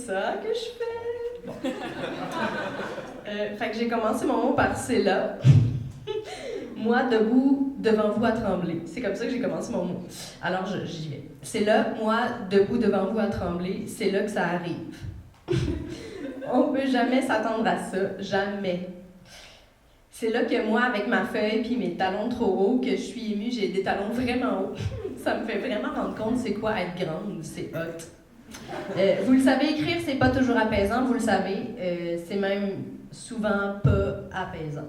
ça que je fais. Bon. Fait que j'ai commencé mon mot par c'est là. Moi, debout devant vous à trembler. C'est comme ça que j'ai commencé mon mot. Alors, j'y vais. C'est là, moi, debout devant vous à trembler. C'est là que ça arrive. On peut jamais s'attendre à ça. Jamais. C'est là que moi, avec ma feuille puis mes talons trop hauts, que je suis émue, j'ai des talons vraiment hauts. Ça me fait vraiment rendre compte c'est quoi être grande, c'est hot. Vous le savez, écrire, c'est pas toujours apaisant, vous le savez. C'est même souvent pas apaisant.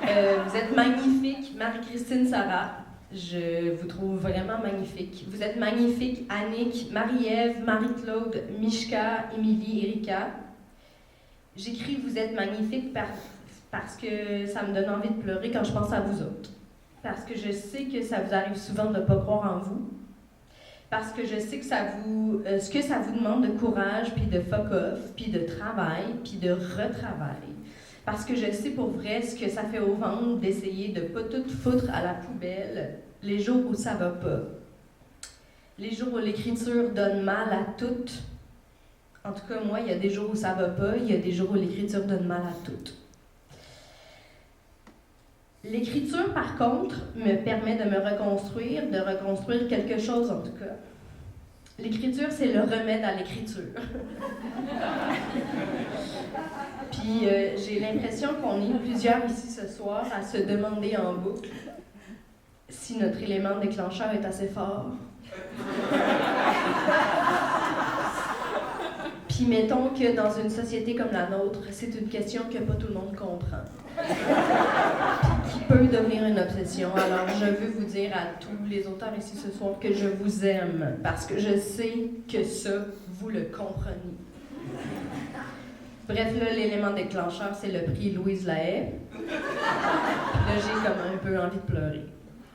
Vous êtes magnifique, Marie-Christine Sarah. Je vous trouve vraiment magnifique. Vous êtes magnifique, Annick, Marie-Ève, Marie-Claude, Mishka, Émilie, Erika. J'écris « Vous êtes magnifique » parce que ça me donne envie de pleurer quand je pense à vous autres. Parce que je sais que ça vous arrive souvent de ne pas croire en vous. Parce que je sais que ce que ça vous demande de courage, puis de fuck off, puis de travail, puis de retravail. Parce que je sais pour vrai ce que ça fait au ventre d'essayer de ne pas tout foutre à la poubelle les jours où ça va pas. Les jours où l'écriture donne mal à toutes. En tout cas, moi, il y a des jours où ça va pas, il y a des jours où l'écriture donne mal à toutes. L'écriture, par contre, me permet de me reconstruire, de reconstruire quelque chose, en tout cas. L'écriture, c'est le remède à l'écriture. Puis, j'ai l'impression qu'on est plusieurs ici ce soir à se demander en boucle si notre élément déclencheur est assez fort. Puis mettons que dans une société comme la nôtre, c'est une question que pas tout le monde comprend. Qui peut devenir une obsession. Alors je veux vous dire à tous les auteurs ici ce soir que je vous aime, parce que je sais que ça, vous le comprenez. Bref, là, l'élément déclencheur, c'est le prix Louise Lahaye. Là, j'ai comme un peu envie de pleurer.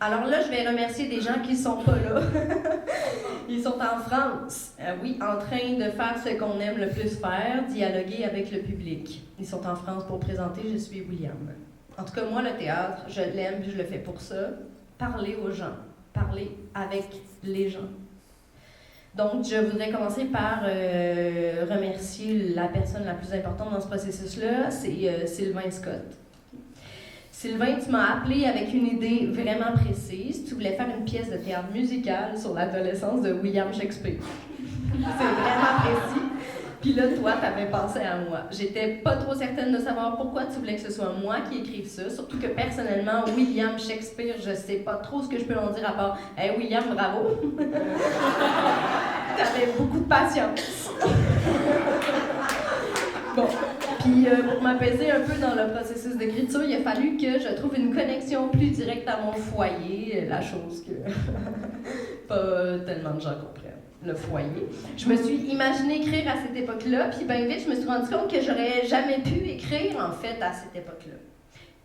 Alors là, je vais remercier des gens qui sont pas là. Ils sont en France, oui, en train de faire ce qu'on aime le plus faire, dialoguer avec le public. Ils sont en France pour présenter « Je suis William ». En tout cas, moi, le théâtre, je l'aime puis je le fais pour ça. Parler aux gens, parler avec les gens. Donc, je voudrais commencer par remercier la personne la plus importante dans ce processus-là, c'est Sylvain Scott. Sylvain, tu m'as appelé avec une idée vraiment précise. Tu voulais faire une pièce de théâtre musicale sur l'adolescence de William Shakespeare. C'est vraiment précis. Puis là, toi, t'avais pensé à moi. J'étais pas trop certaine de savoir pourquoi tu voulais que ce soit moi qui écrive ça, surtout que personnellement, William Shakespeare, je sais pas trop ce que je peux en dire à part « Hey, William, bravo! » T'avais beaucoup de patience. Bon. Puis pour m'apaiser un peu dans le processus d'écriture, il a fallu que je trouve une connexion plus directe à mon foyer, la chose que pas tellement de gens comprennent, le foyer. Je me suis imaginée écrire à cette époque-là, puis bien vite, je me suis rendu compte que j'aurais jamais pu écrire, en fait, à cette époque-là.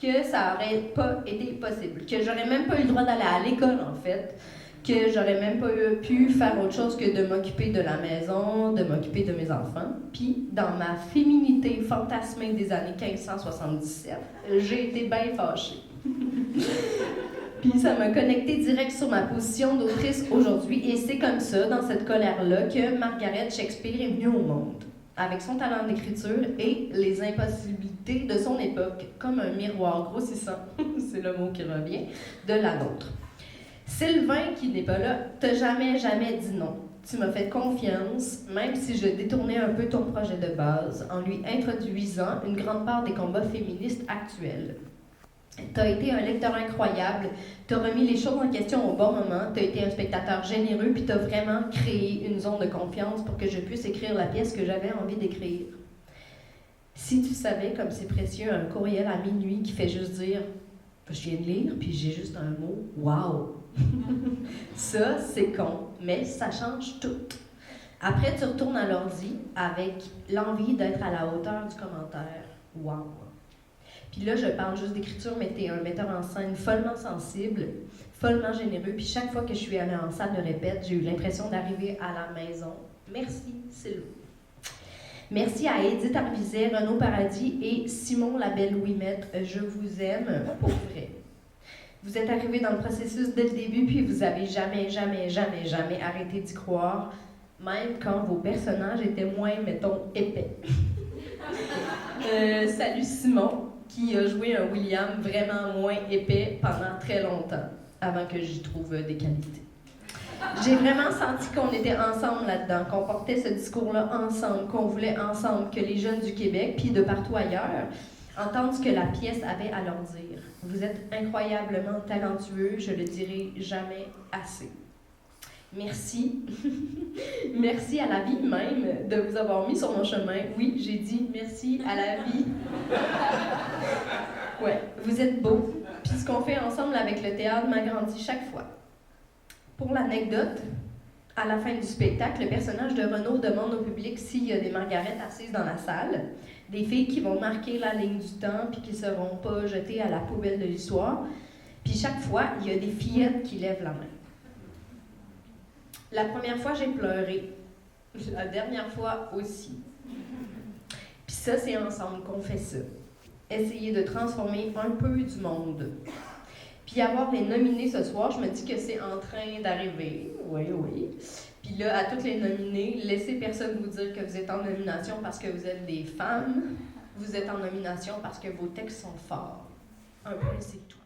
Que ça aurait pas été possible, que j'aurais même pas eu le droit d'aller à l'école, en fait, que j'aurais même pas pu faire autre chose que de m'occuper de la maison, de m'occuper de mes enfants. Puis, dans ma féminité fantasmée des années 1577, j'ai été bien fâchée. Puis ça m'a connecté direct sur ma position d'autrice aujourd'hui, et c'est comme ça, dans cette colère-là, que Margaret Shakespeare est venue au monde, avec son talent d'écriture et les impossibilités de son époque, comme un miroir grossissant, c'est le mot qui revient, de la nôtre. Sylvain, qui n'est pas là, t'as jamais dit non. Tu m'as fait confiance, même si je détournais un peu ton projet de base, en lui introduisant une grande part des combats féministes actuels. T'as été un lecteur incroyable, t'as remis les choses en question au bon moment, t'as été un spectateur généreux, puis t'as vraiment créé une zone de confiance pour que je puisse écrire la pièce que j'avais envie d'écrire. Si tu savais comme c'est précieux un courriel à minuit qui fait juste dire « Je viens de lire, puis j'ai juste un mot, wow! » Ça, c'est con, mais ça change tout. Après, tu retournes à l'ordi avec l'envie d'être à la hauteur du commentaire. Wow! Puis là, je parle juste d'écriture, mais t'es un metteur en scène follement sensible, follement généreux, puis chaque fois que je suis allée en salle de répète, j'ai eu l'impression d'arriver à la maison. Merci, Sylvain. Merci à Edith Arvizet, Renaud Paradis et Simon Labelle-Ouimette. Je vous aime pour vrai. Vous êtes arrivé dans le processus dès le début, puis vous avez jamais arrêté d'y croire, même quand vos personnages étaient moins, mettons, épais. Salut Simon, qui a joué un William vraiment moins épais pendant très longtemps, avant que j'y trouve des qualités. J'ai vraiment senti qu'on était ensemble là-dedans, qu'on portait ce discours-là ensemble, qu'on voulait ensemble que les jeunes du Québec, puis de partout ailleurs, entendent ce que la pièce avait à leur dire. Vous êtes incroyablement talentueux, je le dirai jamais assez. Merci. Merci à la vie même de vous avoir mis sur mon chemin. Oui, j'ai dit merci à la vie. Ouais, vous êtes beaux. Puis ce qu'on fait ensemble avec le théâtre m'agrandit chaque fois. Pour l'anecdote, à la fin du spectacle, le personnage de Renaud demande au public s'il y a des margarettes assises dans la salle, des filles qui vont marquer la ligne du temps puis qui ne seront pas jetées à la poubelle de l'histoire. Puis chaque fois, il y a des fillettes qui lèvent la main. La première fois, j'ai pleuré. La dernière fois aussi. Puis ça, c'est ensemble qu'on fait ça. Essayer de transformer un peu du monde. Puis avoir les nominés ce soir, je me dis que c'est en train d'arriver. Oui, oui. Puis là, à toutes les nominées, laissez personne vous dire que vous êtes en nomination parce que vous êtes des femmes. Vous êtes en nomination parce que vos textes sont forts. Un point, c'est tout.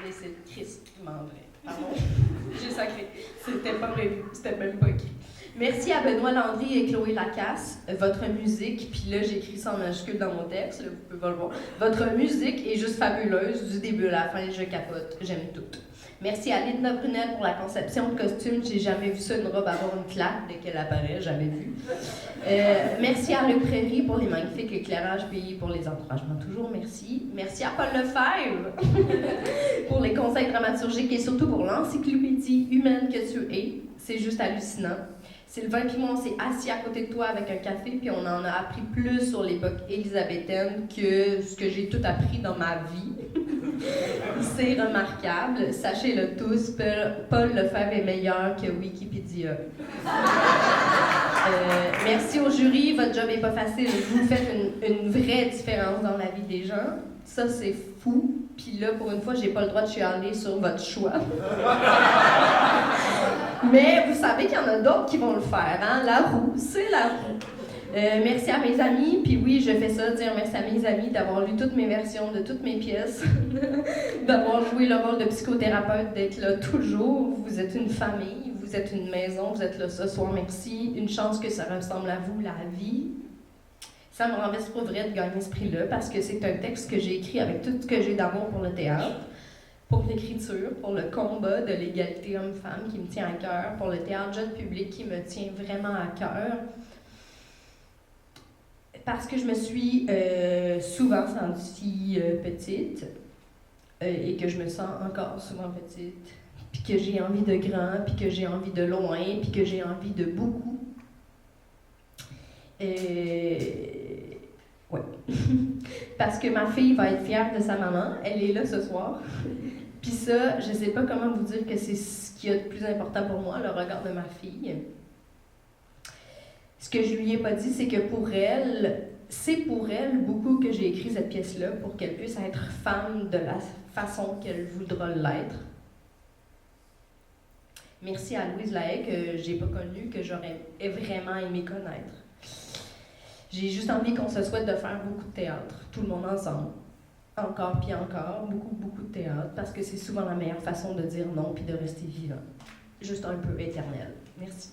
Mais c'est tristement vrai. Pardon, j'ai sacré. C'était pas prévu, c'était même pas écrit. Merci à Benoît Landry et Chloé Lacasse. Votre musique, puis là j'écris ça en majuscule dans mon texte, là, vous pouvez pas le voir. Votre musique est juste fabuleuse, du début à la fin, je capote, j'aime tout. Merci à Linda Brunel pour la conception de costumes. J'ai jamais vu ça, une robe avoir une claque dès qu'elle apparaît, jamais vu. Merci à Luc Prairie pour les magnifiques éclairages payés pour les encouragements. Toujours merci. Merci à Paul Lefebvre pour les conseils dramaturgiques et surtout pour l'encyclopédie humaine que tu es. C'est juste hallucinant. Sylvain puis moi, on s'est assis à côté de toi avec un café, puis on en a appris plus sur l'époque élisabéthaine que ce que j'ai tout appris dans ma vie. C'est remarquable. Sachez-le tous, Paul Lefebvre est meilleur que Wikipédia. Merci au jury, votre job n'est pas facile. Vous faites une vraie différence dans la vie des gens. Ça, c'est fou. Puis là, pour une fois, j'ai pas le droit de chialer sur votre choix. Mais vous savez qu'il y en a d'autres qui vont le faire, hein? La roue, c'est la roue. Merci à mes amis, puis oui, je fais ça, dire merci à mes amis d'avoir lu toutes mes versions de toutes mes pièces, d'avoir joué le rôle de psychothérapeute, d'être là toujours. Vous êtes une famille, vous êtes une maison, vous êtes là ce soir, merci. Une chance que ça ressemble à vous, la vie. Ça me renverse pour vrai de gagner ce prix-là, parce que c'est un texte que j'ai écrit avec tout ce que j'ai d'amour pour le théâtre, pour l'écriture, pour le combat de l'égalité homme-femme qui me tient à cœur, pour le théâtre jeune public qui me tient vraiment à cœur. Parce que je me suis souvent sentie petite et que je me sens encore souvent petite, puis que j'ai envie de grand, puis que j'ai envie de loin, puis que j'ai envie de beaucoup. Ouais. Parce que ma fille va être fière de sa maman, elle est là ce soir. Puis ça, je sais pas comment vous dire que c'est ce qui est le plus important pour moi, le regard de ma fille. Ce que je lui ai pas dit, c'est que c'est pour elle beaucoup que j'ai écrit cette pièce-là, pour qu'elle puisse être femme de la façon qu'elle voudra l'être. Merci à Louise Lahaye, que j'ai pas connue, que j'aurais vraiment aimé connaître. J'ai juste envie qu'on se souhaite de faire beaucoup de théâtre, tout le monde ensemble. Encore puis encore, beaucoup de théâtre, parce que c'est souvent la meilleure façon de dire non puis de rester vivant. Juste un peu éternel. Merci.